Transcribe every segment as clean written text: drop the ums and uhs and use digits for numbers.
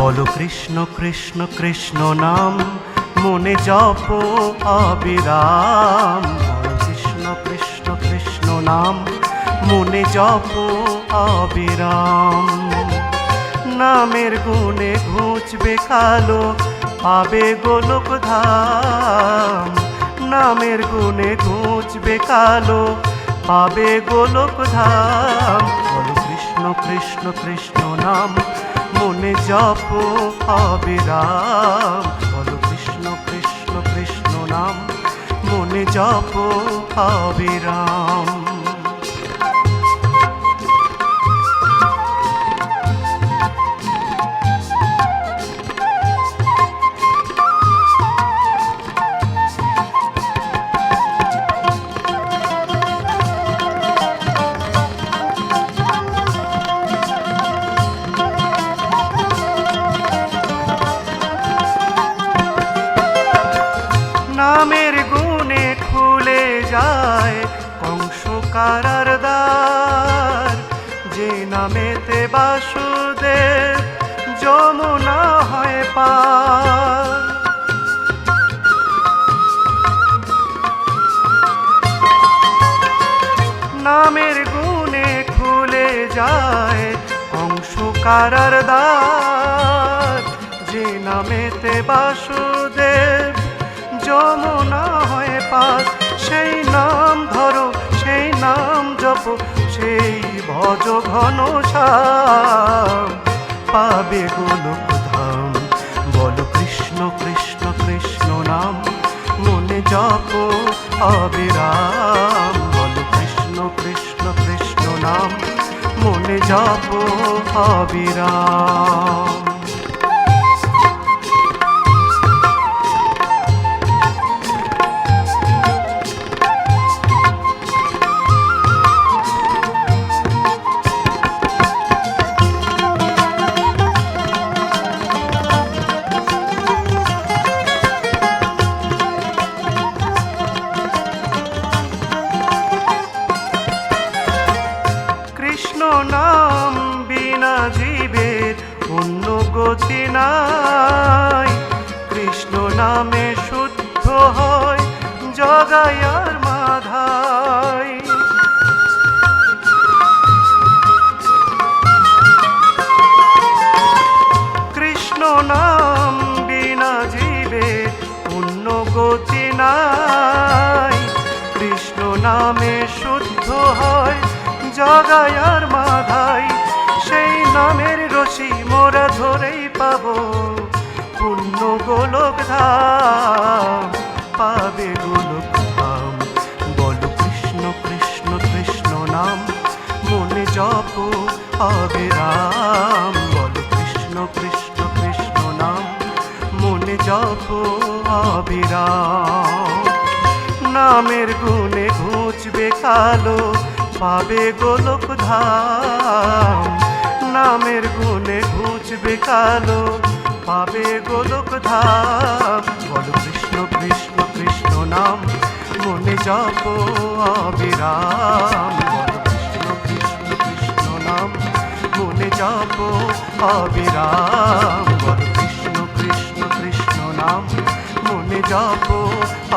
বলো কৃষ্ণ কৃষ্ণ কৃষ্ণ নাম মনে জপ অবিরাম। বলো কৃষ্ণ কৃষ্ণ কৃষ্ণ নাম মনে জপ অবিরাম। নামের গুণে ঘুচবে কালো পাবে গোলক ধাম। নামের গুণে ঘুচবে কালো পাবে গোলক ধাম। বলো কৃষ্ণ কৃষ্ণ কৃষ্ণ নাম মনে জপ অবিরাম। বলো কৃষ্ণ কৃষ্ণ কৃষ্ণ নাম মনে জপ অবিরাম। নামের গুণে খুলে যায় কংস কারার দ্বার। যে নামেতে বাসুদেব যমুনা হয় পার। নামের গুণে খুলে যায় কংস কারার দ্বার। যে নামেতে বাসুদেব যমুনা হয় পার। সেই নাম ধরো সেই নাম জপো সেই ভজ ঘন শ্যাম পাবে গোলক ধাম। বলো কৃষ্ণ কৃষ্ণ কৃষ্ণ নাম মনে জপো অবিরাম। বলো কৃষ্ণ কৃষ্ণ কৃষ্ণ নাম মনে জপো অবিরাম। কৃষ্ণ নাম বিনা জীবের অন্য গতি নাই। কৃষ্ণ নামে শুদ্ধ হয় জগাই আর মাধাই। কৃষ্ণ নাম বিনা জীবের অন্য গতি নাই। কৃষ্ণ নামে শুদ্ধ হয় জগাই আর মাধাই। সেই নামের রশি মোরা ধরেই পাবো পূর্ণ গোলক ধাম পাবে গোলক ধাম। বলো কৃষ্ণ কৃষ্ণ কৃষ্ণ নাম মনে জপ অবিরাম। বলো কৃষ্ণ কৃষ্ণ কৃষ্ণ নাম মনে জপ অবিরাম। নামের গুণে ঘুচবে কালো পাবে গোলক ধাম। নামের গুণে ঘুচবে কালো পাবে গোলক ধাম। বলো কৃষ্ণ কৃষ্ণ কৃষ্ণ নাম মনে জপ অবিরাম। বলো কৃষ্ণ কৃষ্ণ কৃষ্ণ নাম মনে জপ অবিরাম। বলো কৃষ্ণ কৃষ্ণ কৃষ্ণ নাম মনে জপ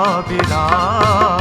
অবিরাম।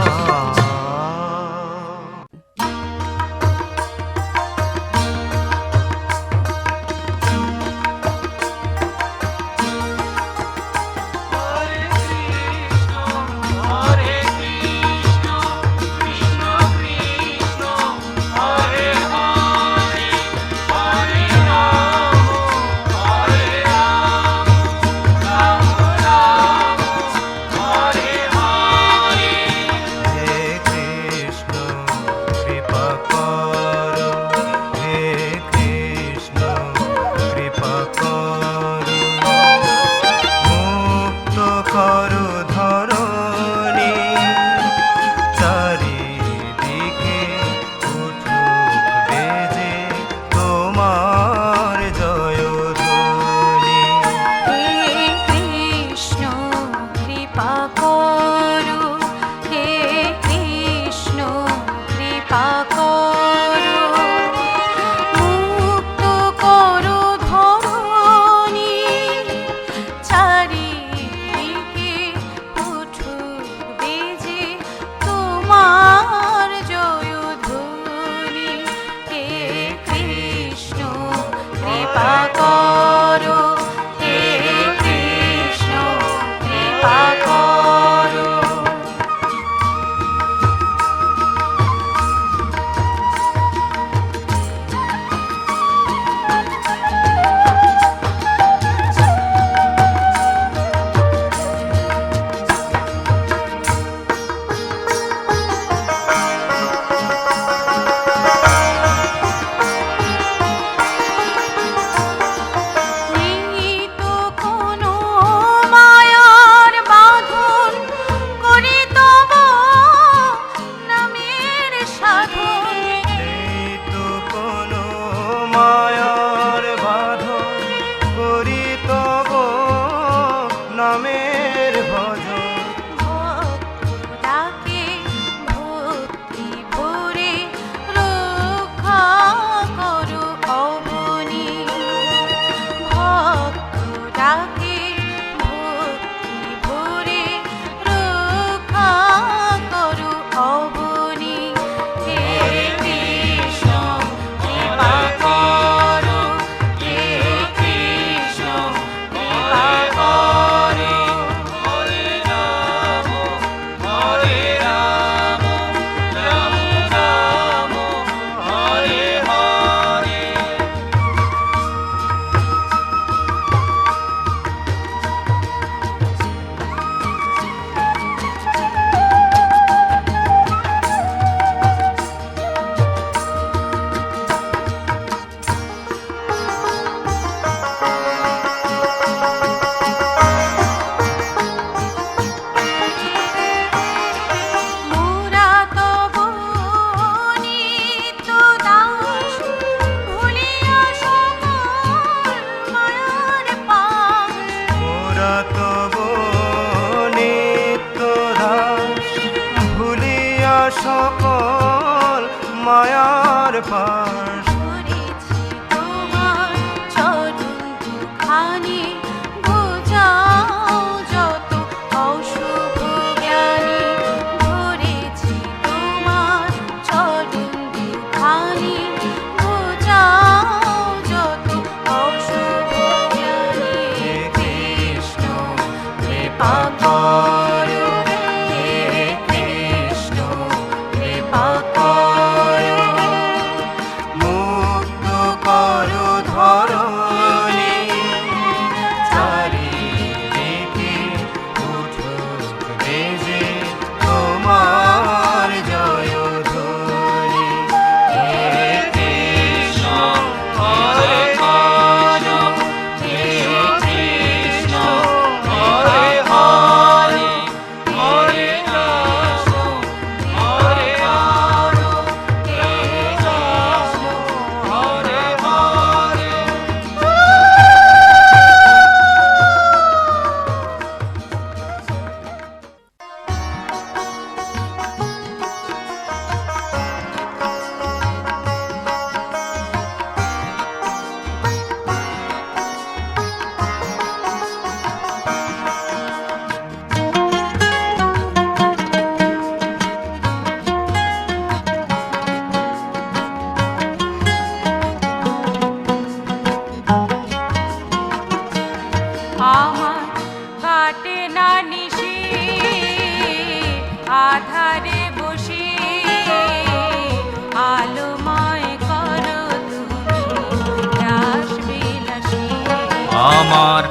আমার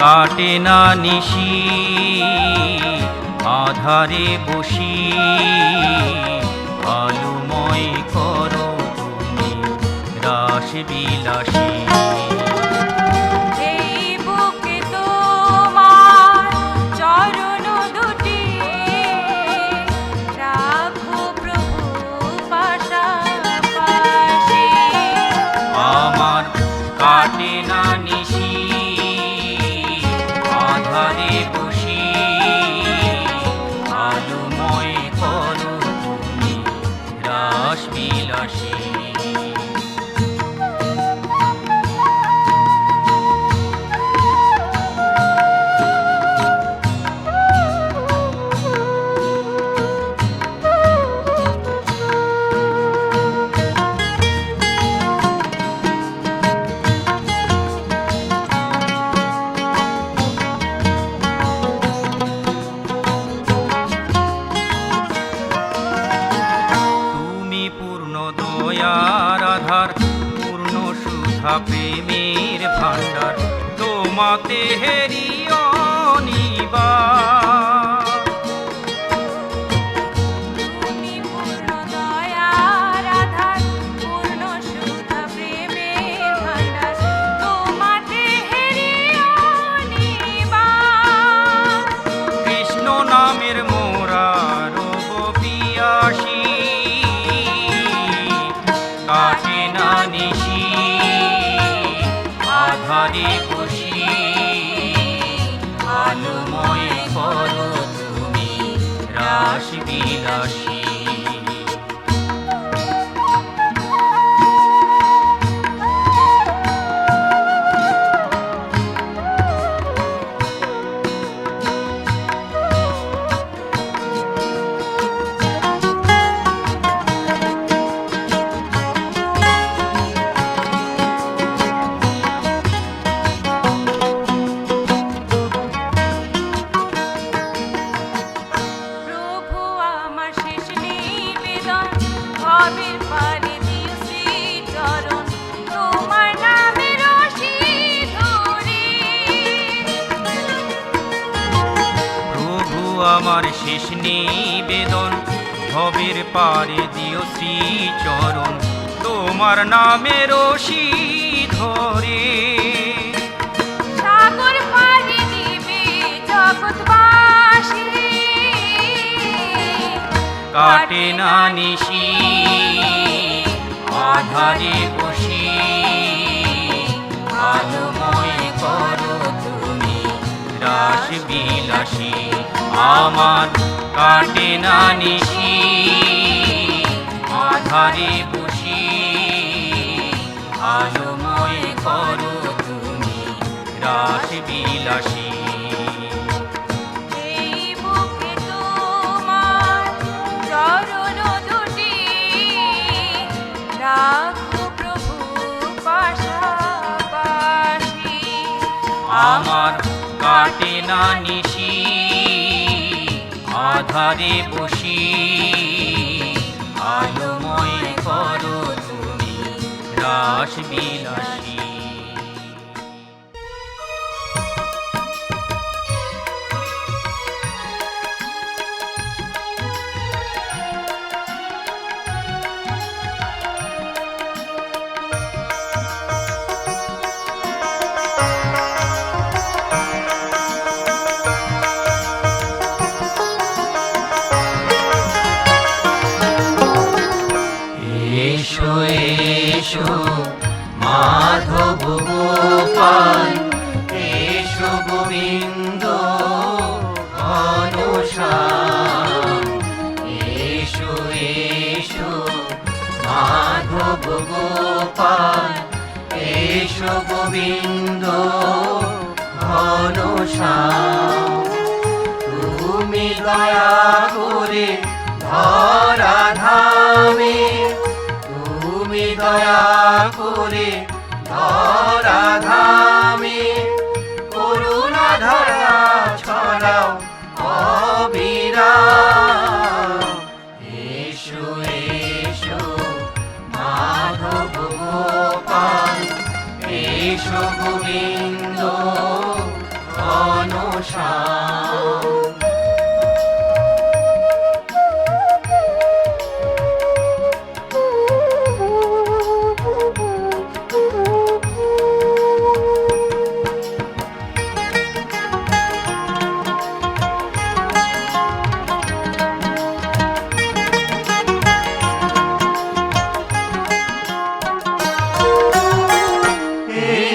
কাটে না নিশি আধারে বসি, আলোময় করো তুমি রাস বিলাসী। আমার কাটে না নিশি আধারে বসি, আলোময় করো তুমি রাস বিলাসী। পূর্ণ সুধা প্রেমের ভাণ্ডার, তোমাতে হেরিও নিবার। তুমি পূর্ণ দয়ার আধার, পূর্ণ সুধা প্রেমের ভাণ্ডার, তোমাতে হেরিও নিবার। কৃষ্ণ নামের মোরা রব পিয়াসী, কাটে না নিশি আধারে বসি, আলোময় করো তুমি রাস বিলাসী। আমার শেষ নিবেদন, ভবের পারে দিও শ্রী চরণ, তোমার নামে রশি ধরে। সাগর পাড়ি দিবে জগৎবাসী, কাটে না নিশি আধারে বসি, আলোময় করো তুমি রাস বিলাসী। আমার কাটে না নিশি আধারে বসি, আলোময় করো তুমি রাস বিলাসী। এই বুকে তোমার চরণ দুটি, রাখো প্রভু পাশাপাশি। আমার কাটে না নিশি আধারে বসি, আলোময় করো তুমি রাস বিলাসী। এসো এসো মাধব গোপাল, এসো গোবিন্দ ঘনশ্যাম। এসো এসো মাধব গোপাল, এসো গোবিন্দ ঘনশ্যাম। তুমি দয়া করে ধরা ধামে, তুমি দয়া করে ধরা ধামে, করুণা ধারা ছড়াও অবিরাম। এসো এসো মাধব গোপাল, এসো গোবিন্দ ঘনশ্যাম।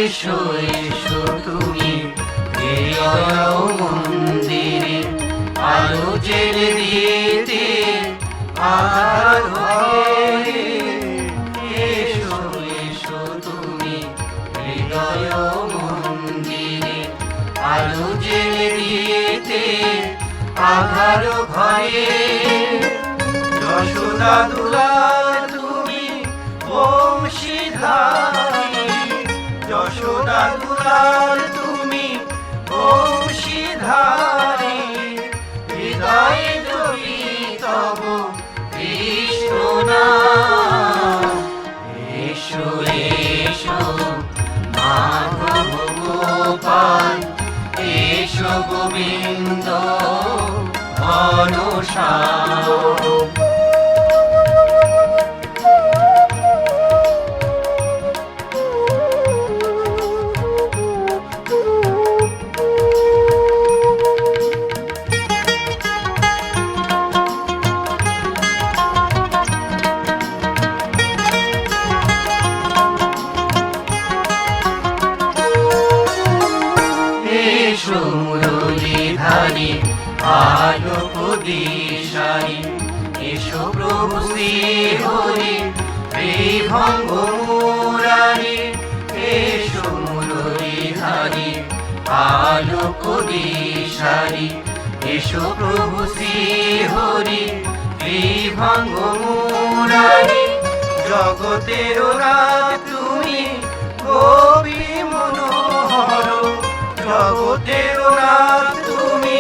এসো এসো তুমি হৃদয় মন্দিরে আলো জেলে দিতে আধার ঘরে। এসো এসো তুমি হৃদয় মন্দিরে আলো জেলে দিতে আধার ঘরে। যশোদা দুলাল তুমি বংশীধারী, যশোদা দুলাল তুমি বংশীধারী। হৃদয়ে জপি তব কৃষ্ণ নাম। এসো এসো মাধব গোপাল, এসো গোবিন্দ ঘনশ্যাম। এসো মুরলীধারী আলোক দিশারি, এসো প্রভু শ্রী হরি বিভঙ্গ মুরারি। এসো মুরলীধারী আলোক দিশারি, এসো প্রভু শ্রী হরি বিভঙ্গ মুরারি। জগতের রাত তুমি গোপী মনোহর, জগতের নাথ তুমি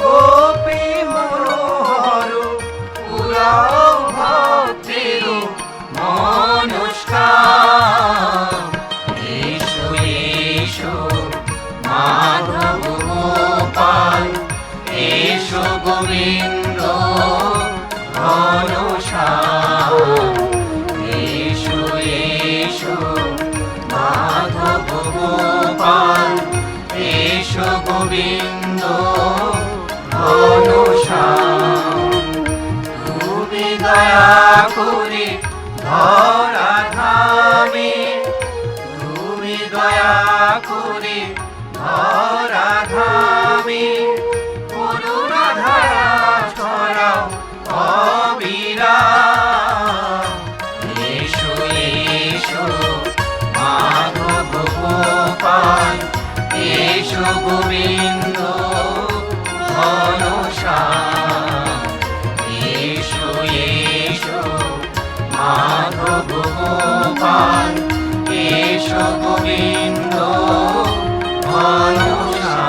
গোপী মনোহর। পুরাও ভক্তের মনস্কাম। এসো এসো মাধব গোপাল, এসো গোবিন্দ ঘনশ্যাম। এসো এসো মাধব গোপাল, এসো গোবিন্দ ঘনশ্যাম। তুমি দয়া করে ধরা ধামে, তুমি দয়া করে ধরা ধামে। করুণা ধারা ছড়াও অবিরাম। এসো এসো মাধব গোপাল, এসো গোবিন্দ ঘনশ্যাম। এসো এসো মাধব গোপাল, এসো গোবিন্দ ঘনশ্যাম।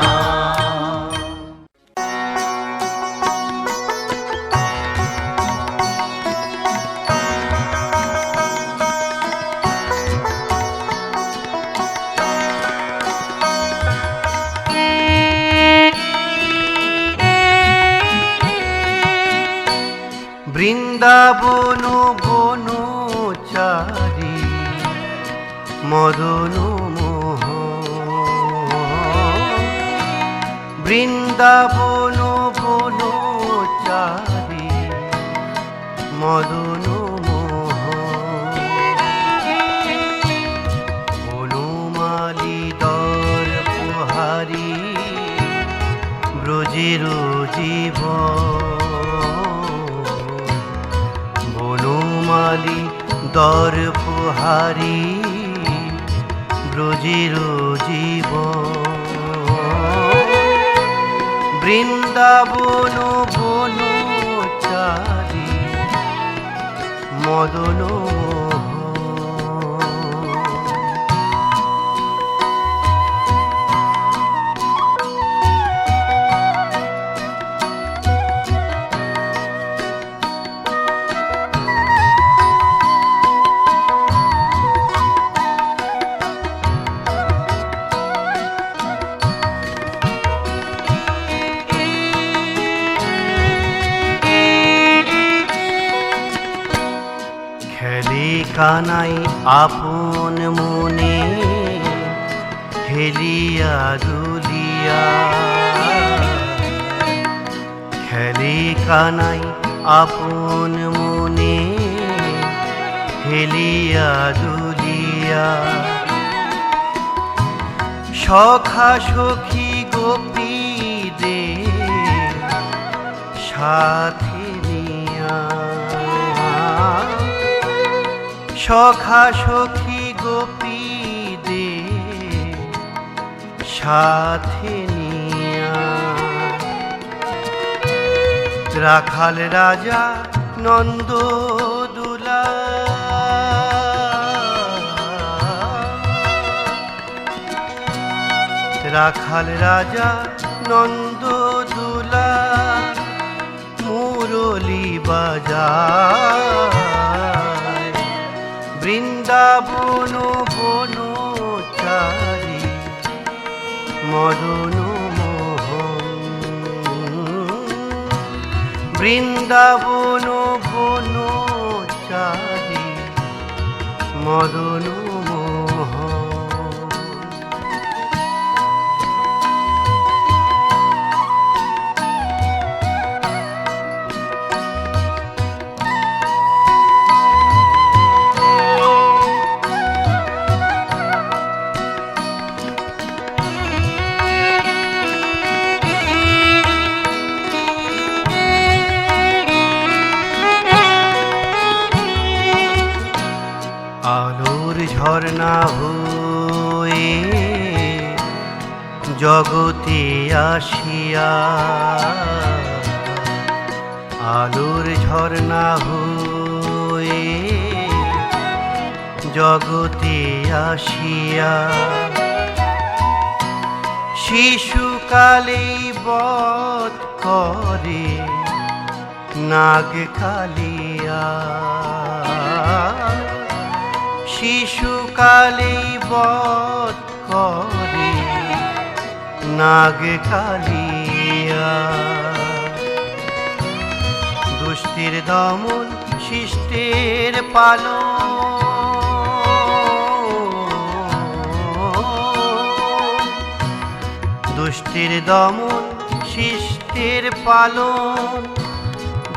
বৃন্দাবন বনচারী মদন মোহন, বৃন্দাবন বনচারী মদন মোহন। বনমালী দর পোহারি ব্রজের জীবন, বনমালী দর পোহারি ব্রজের জীবন। বৃন্দাবন বনচারী মদন কানাই আপন মনে হেলিয়া দুলিয়া, খেলে কানাই আপন মনে হেলিয়া দুলিয়া। সখা সখী গোপীদের সাথে নিয়া, সখা সখী গোপীদের সাথে নিয়া। রাখাল রাজা নন্দ দুলা, রাখাল রাজা নন্দ দুলা মুরলি বাজায়। বৃন্দাবন বনচারী মদন মোহন, বৃন্দাবন বনচারী মদন মোহন। আলোর ঝর্ণা হয়ে জগতে আসিয়া, আলোর ঝর্ণা হয়ে জগতে আসিয়া। শিশুকালে বধ করে নাগ কালিয়া, শিশুকালে বধ করে নাগ কালিয়া। দুষ্টের দমন শিষ্টের পালন, দুষ্টের দমন শিষ্টের পালন।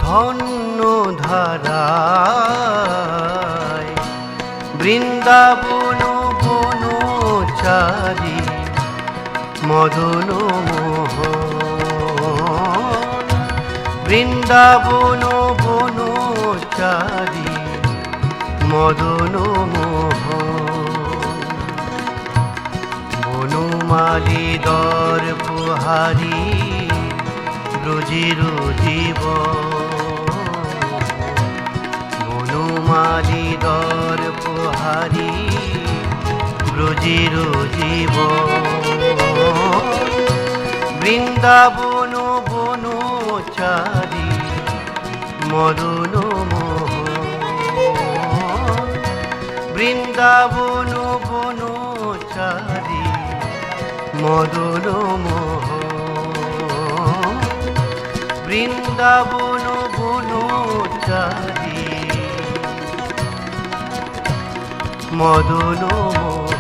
ধন্য ধারায় বৃন্দাবন বনচারী মদন মোহন, বৃন্দাবন বনচারী মদন মোহন। বনমালী দর্পহারী ব্রজের জীবন, বনমালী দর্পহারী ব্রজের জীবন। বৃন্দাবন বনচারী মদন মোহন, বৃন্দাবন বনচারী মদন মোহন, বৃন্দাবন বনচারী মদন মোহন।